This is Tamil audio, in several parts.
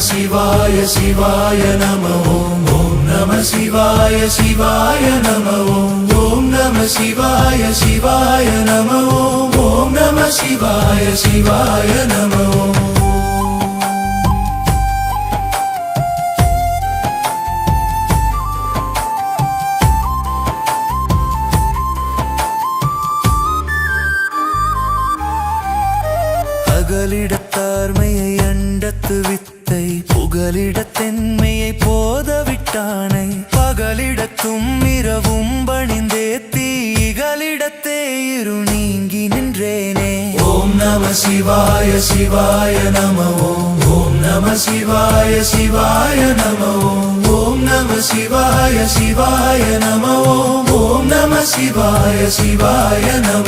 शिवाय शिवाय नमः ॐ नमः शिवाय शिवाय नमः ॐ नमः शिवाय शिवाय नमः ॐ नमः शिवाय शिवाय नमः அகலிடத்தார்மையை அண்டத்து வித்தை புகலிடத்தென்மையை போதவிட்டானை பகலிடத்தும் இரவும் பணிந்தேத்தி இகலிடத்தே இரு நீங்கி நின்றேனே ஓம் நம சிவாய சிவாய நம ஓம் நம சிவாய சிவாய நம ஓம் நம சிவாய சிவாய நம ஓம் நம சிவாய சிவாய நம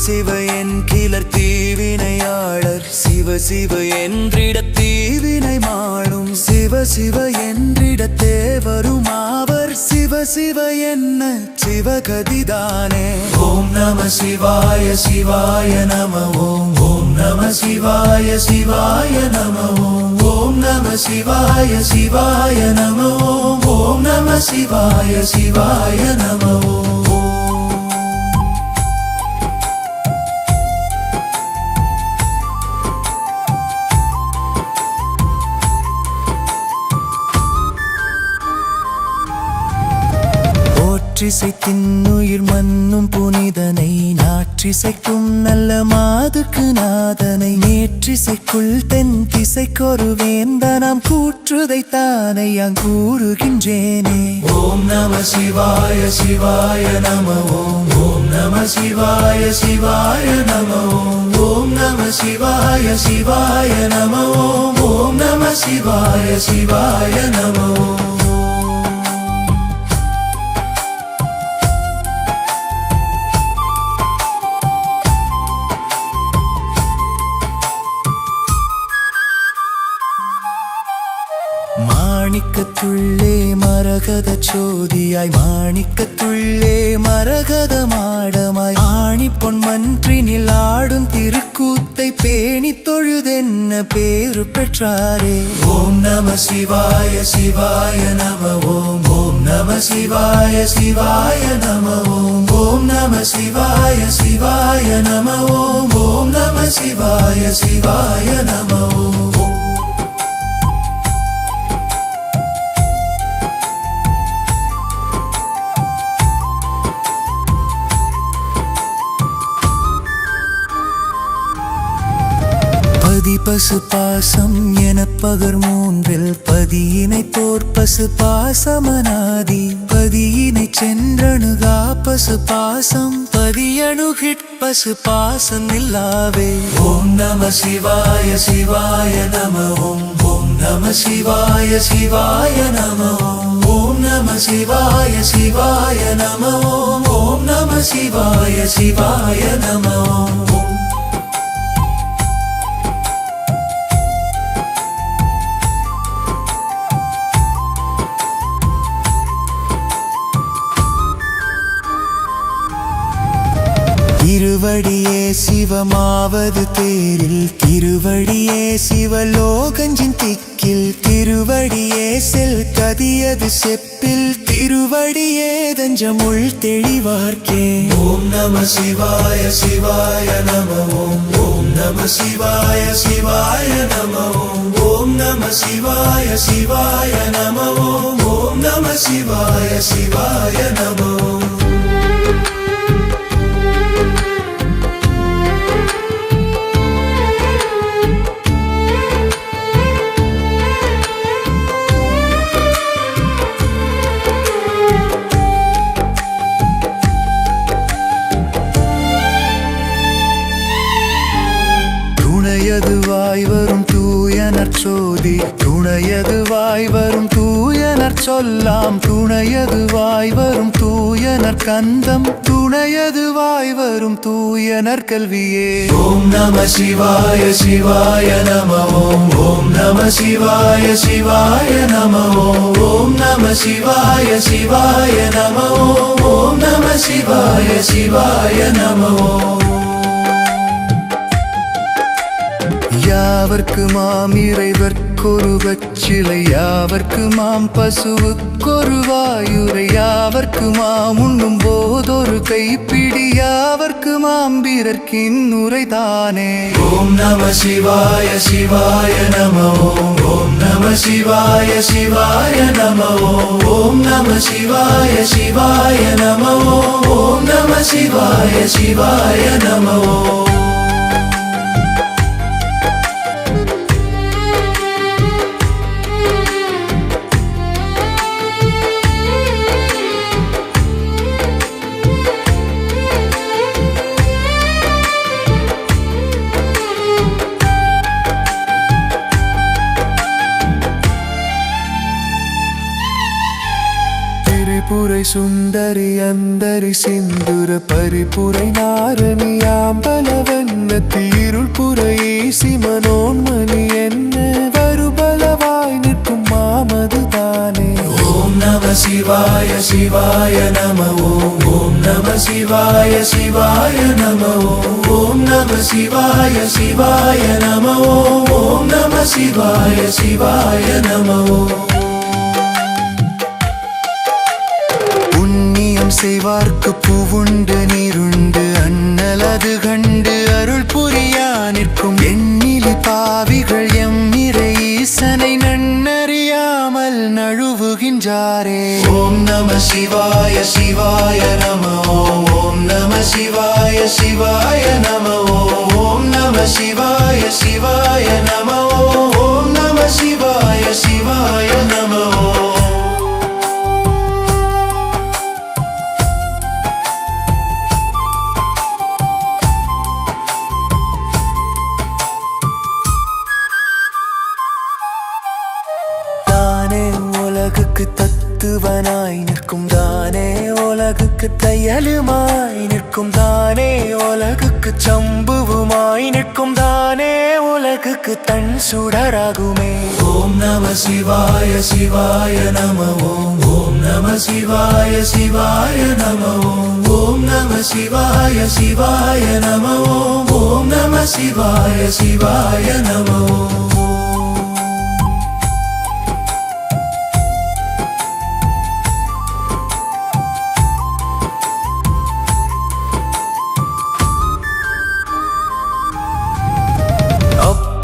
சிவ என்கிலர் தீவினையாளர் சிவ சிவ என்றிட தீவினை மாளும் சிவ சிவ என்றிடத்தே வரும் அவர் சிவ சிவ என்ன சிவகதிதானே ஓம் நம சிவாய சிவாய நம ஓம் நம சிவாய சிவாய நம ஓம் நம சிவாய சிவாய நம ஓம் நம சிவாய சிவாய நம தின்னுயிர் மன்னும் புனிதனை நாற்றிசைக்கும் நல்ல மாதுக்கு நாதனை நேற்றிசைக்குள் தென் திசைக்கொரு வேந்தனாம் கூற்றுதைத்தானை அங்கூறுகின்றேனே ஓம் நம சிவாய சிவாய நம ஓம் நம சிவாய சிவாய நம ஓம் நம சிவாய சிவாய நம ஓம் நம சிவாய சிவாய நம மாணிக்கத்துள்ளே மரகத சோதியாய் மாணிக்கத்துள்ளே மரகத மாடமாய் ஆணி பொன்மன்றினில் ஆடும் திருக்கூத்தை பேணி தொழுதென்ன பேரு பெற்றாரே ஓம் நம சிவாய சிவாய நம ஓம் நம சிவாய சிவாய நம ஓம் நம சிவாய சிவாய நம ஓம் நம சிவாய சிவாய நம பசு பாசம் என பகர் மூன்றில் பதியினை தோற்பசு பாசமனாதி பதியினை சென்றணுகா பசு பாசம் பதியணுகிட்பசு பாசம் இல்லாவே ஓம் நம சிவாய சிவாய நம ஓம் நம சிவாய சிவாய நம ஓம் நம சிவாய சிவாய நம ஓம் நம சிவாய சிவாய நம திருவடியே சிவமாவது தேரில் திருவடியே சிவலோகஞ்சின் திக்கில் திருவடியே செல் கதியது செப்பில் திருவடியே தஞ்சமுள் தெளிவார்க்கே ஓம் நம சிவாய சிவாய நம ஓம் நம சிவாய சிவாய நம ஓம் நம சிவாய சிவாய நம ஓம் நம சிவாய சிவாய நம நற்சோதி துணையதுவாய் வரும் தூய நற்சொல்லாம் துணையதுவாய் வரும் தூய நற்கந்தம் துணையதுவாய் வரும் தூய நற்கல்வியே. ஓம் நம சிவாய சிவாய நம ஓம். ஓம் நம சிவாய சிவாய நம ஓம். ஓம் நம சிவாய சிவாய நம ஓம். ஓம் நம சிவாய சிவாய நம ஓம். யாவர்க்குமாம் இறைவர்க்கொருவச்சிலை யாவர்க்குமாம் பசுவுக்கொருவாயுரை யாவர்க்குமாம் உண்ணும் போதொரு கைப்பிடி யாவர்க்குமாம் பிறர்க்கின்னுரைதானே. ஓம் நம சிவாய சிவாய நம ஓம். ஓம் நம சிவாய சிவாய நம ஓம். ஓம் நம சிவாய சிவாய நம ஓம். ஓம் நம சிவாய சிவாய நம ஓம். பரிபுரை சுந்தரி அந்தரி சிந்துர பரிபுரை நாரணியாம்பலவன்ன தீருள் புரையே சிமனோன்மணி என்ன வருபலவாய் நிற்கும் மாமது தானே. ஓம் நம சிவாய சிவாய நம ஓம். ஓம் நம சிவாய சிவாய நம ஓம். ஓம் நம சிவாய சிவாய நம ஓம். ஓம் நம சிவாய சிவாய நம ஓம். செய்வார்க்கு பூவுண்டு நீருண்டு அண்ணலது கண்டு அருள் புரியா நிற்கும் எண்ணிலி பாவிகள் எம் இறை ஈசனை நன்னறியாமல் நழுவுகின்றாரே. ஓம் நம சிவாய சிவாய நம ஓம். ஓம் நம சிவாய சிவாய நம ஓம். ஓம் நம சிவாய சிவாய நம ஓம். ஓம் நம சிவாய சிவாய நம ஓம். உலகுக்கு தத்துவனாய் நிற்கும் தானே உலகுக்கு தையலுமாய் நிற்கும் தானே உலகுக்கு சம்புவுமாய் நிற்கும் தானே உலகுக்கு தன் சுடராகுமே. ஓம் நம சிவாய சிவாய நம ஓம். ஓம் நம சிவாய சிவாய நம ஓம். ஓம் நம சிவாய சிவாய நம ஓம். ஓம் நம சிவாய சிவாய நம ஓம்.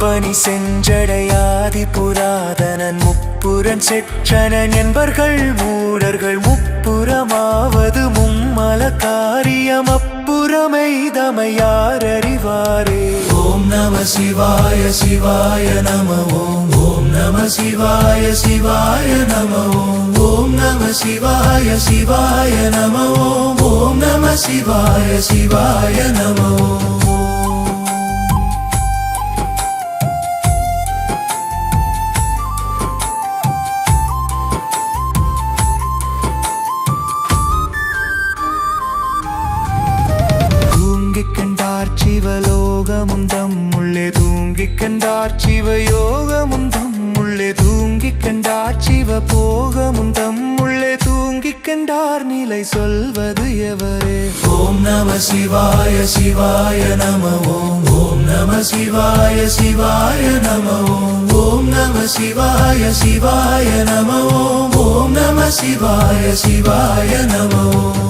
பணி செஞ்சடையாதி புராதனன் முப்புரன் செற்றனன் என்பர்கள் மூடர்கள் முப்புறமாவது மும்மல காரியம் அப்புறமைதமையார் அறிவாரே. ஓம் நம சிவாய சிவாய நம ஓம். ஓம் நம சிவாய சிவாய நம ஓம். ஓம் நம சிவாய சிவாய நம ஓம். ஓம் நம சிவாய சிவாய நம ஓம். சிவலோகமும் தம்முள்ளே தூங்கிக் கண்டார் சிவயோகமும் தம்முள்ளே தூங்கிக் கண்டார் சிவ போகமும் தம்முள்ளே தூங்கிக் கண்டார் நிலை சொல்வது எவரே. ஓம் நம சிவாய சிவாய நம ஓம். ஓம் நம சிவாய சிவாய நம ஓம். ஓம் நம சிவாய சிவாய நம ஓம். ஓம் நம சிவாய சிவாய நம ஓம்.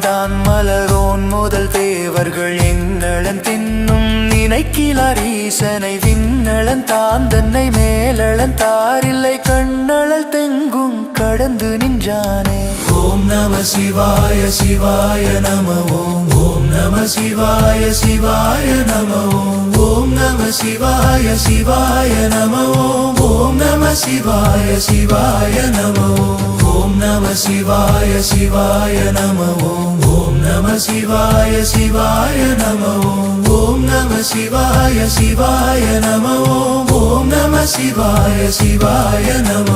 தான் மலரோன் முதல் தேவர்கள் எண்ணளன் தின்னும் நினைக்கிலார் ஈசனை விண்ணளன் தான் தன்னை மேலளன் தாரில்லை கண்ணளல் தெங்கும் கடந்து நின்றானே. ஓம் நம சிவாய சிவாய நம ஓம். ஓம் நம சிவாய சிவாய நம ஓம். ஓம் நம சிவாய சிவாய நம ஓம். ஓம் நம சிவாய சிவாய நம ஓம் நம சிவாய சிவாய நம ஓம் நம சிவாய சிவாய நம ஓம் நம சிவாய சிவாய நம ஓம் நம சிவாய சிவாய நம